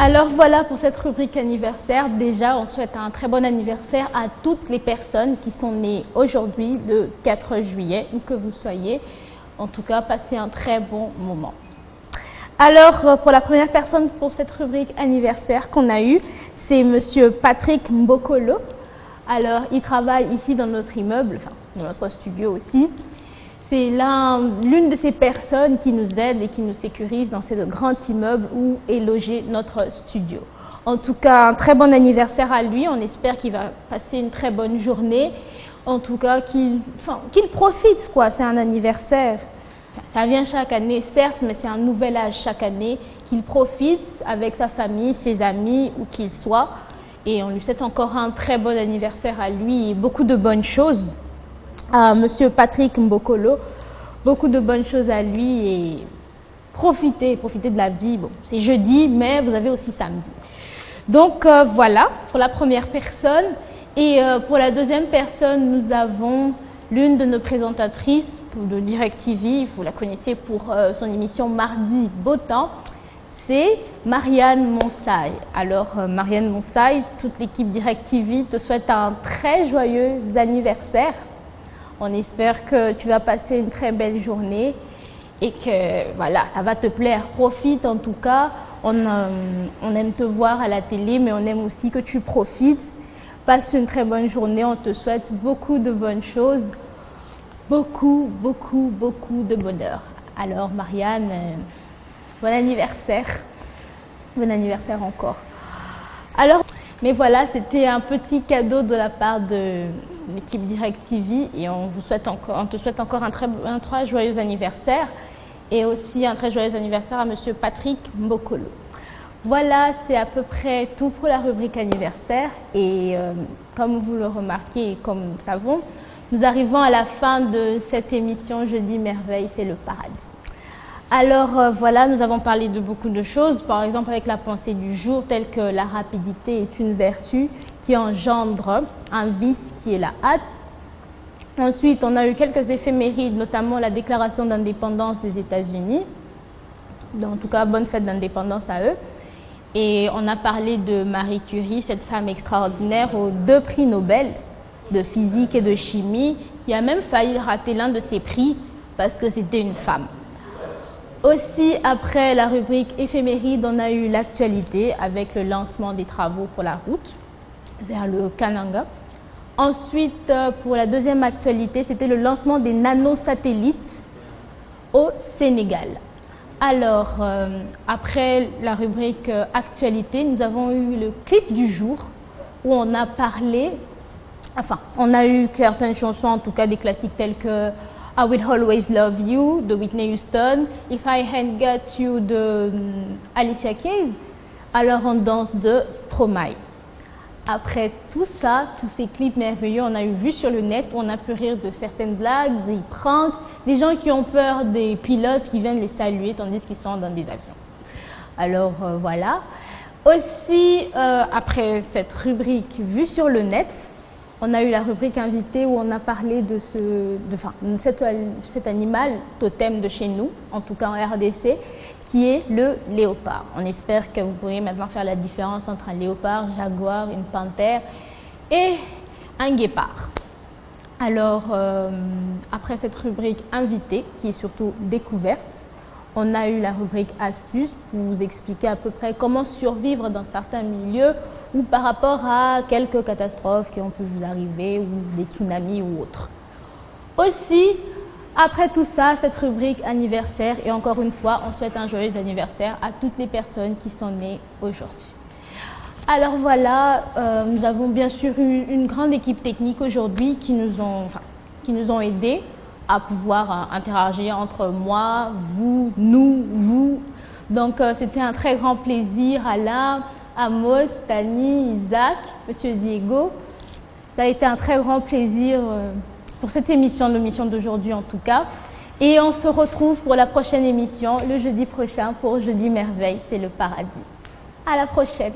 Alors voilà pour cette rubrique anniversaire. Déjà, on souhaite un très bon anniversaire à toutes les personnes qui sont nées aujourd'hui, le 4 juillet, où que vous soyez. En tout cas, passez un très bon moment. Alors, pour la première personne pour cette rubrique anniversaire qu'on a eue, c'est Monsieur Patrick Mbokolo. Alors, il travaille ici dans notre immeuble, enfin, dans notre studio aussi. C'est l'une de ces personnes qui nous aide et qui nous sécurise dans ce grand immeuble où est logé notre studio. En tout cas, un très bon anniversaire à lui. On espère qu'il va passer une très bonne journée. En tout cas, qu'il profite, quoi. C'est un anniversaire. Ça vient chaque année, certes, mais c'est un nouvel âge chaque année. Qu'il profite avec sa famille, ses amis, où qu'il soit. Et on lui souhaite encore un très bon anniversaire à lui et beaucoup de bonnes choses. À Monsieur Patrick Mbokolo, beaucoup de bonnes choses à lui et profitez de la vie. Bon, c'est jeudi, mais vous avez aussi samedi. Donc voilà pour la première personne. Et pour la deuxième personne, nous avons l'une de nos présentatrices de DirecTV. Vous la connaissez pour son émission Mardi Beau Temps. C'est Marianne Monsaï. Alors Marianne Monsaï, toute l'équipe DirecTV te souhaite un très joyeux anniversaire. On espère que tu vas passer une très belle journée et que voilà, ça va te plaire. Profite en tout cas. On aime te voir à la télé, mais on aime aussi que tu profites. Passe une très bonne journée. On te souhaite beaucoup de bonnes choses. Beaucoup de bonheur. Alors Marianne, bon anniversaire. Bon anniversaire encore. Alors, mais voilà, c'était un petit cadeau de la part de l'équipe DirecTV et on te souhaite encore un très joyeux anniversaire et aussi un très joyeux anniversaire à Monsieur Patrick Mbokolo. Voilà, c'est à peu près tout pour la rubrique anniversaire et comme vous le remarquez et comme nous le savons, nous arrivons à la fin de cette émission Jeudi Merveille, c'est le paradis. Alors voilà, nous avons parlé de beaucoup de choses, par exemple avec la pensée du jour, telle que la rapidité est une vertu qui engendre un vice qui est la hâte. Ensuite, on a eu quelques éphémérides, notamment la déclaration d'indépendance des États-Unis. En tout cas, bonne fête d'indépendance à eux. Et on a parlé de Marie Curie, cette femme extraordinaire aux 2 prix Nobel de physique et de chimie, qui a même failli rater l'un de ses prix parce que c'était une femme. Aussi, après la rubrique éphéméride, on a eu l'actualité avec le lancement des travaux pour la route vers le Kananga. Ensuite, pour la deuxième actualité, c'était le lancement des nanosatellites au Sénégal. Alors, après la rubrique actualité, nous avons eu le clip du jour où on a parlé, on a eu certaines chansons, en tout cas des classiques tels que I Will Always Love You de Whitney Houston, If I Hadn't Got You de Alicia Keys, alors on danse de Stromae. Après tout ça, tous ces clips merveilleux, on a eu vu sur le net où on a pu rire de certaines blagues, des pranks, des gens qui ont peur des pilotes qui viennent les saluer tandis qu'ils sont dans des avions. Alors voilà. Aussi, après cette rubrique vue sur le net, on a eu la rubrique invitée où on a parlé de cet animal totem de chez nous, en tout cas en RDC, qui est le léopard. On espère que vous pourrez maintenant faire la différence entre un léopard, jaguar, une panthère et un guépard. Alors, après cette rubrique invitée, qui est surtout découverte, on a eu la rubrique astuces pour vous expliquer à peu près comment survivre dans certains milieux ou par rapport à quelques catastrophes qui ont pu vous arriver ou des tsunamis ou autres. Aussi, après tout ça, cette rubrique anniversaire, et encore une fois, on souhaite un joyeux anniversaire à toutes les personnes qui sont nées aujourd'hui. Alors voilà, nous avons bien sûr eu une grande équipe technique aujourd'hui qui nous ont aidés à pouvoir interagir entre moi, vous, nous, vous. Donc c'était un très grand plaisir. Alain, Amos, Tani, Isaac, Monsieur Diego. Ça a été un très grand plaisir pour cette émission d'aujourd'hui en tout cas. Et on se retrouve pour la prochaine émission le jeudi prochain pour Jeudi Merveille, c'est le paradis. À la prochaine.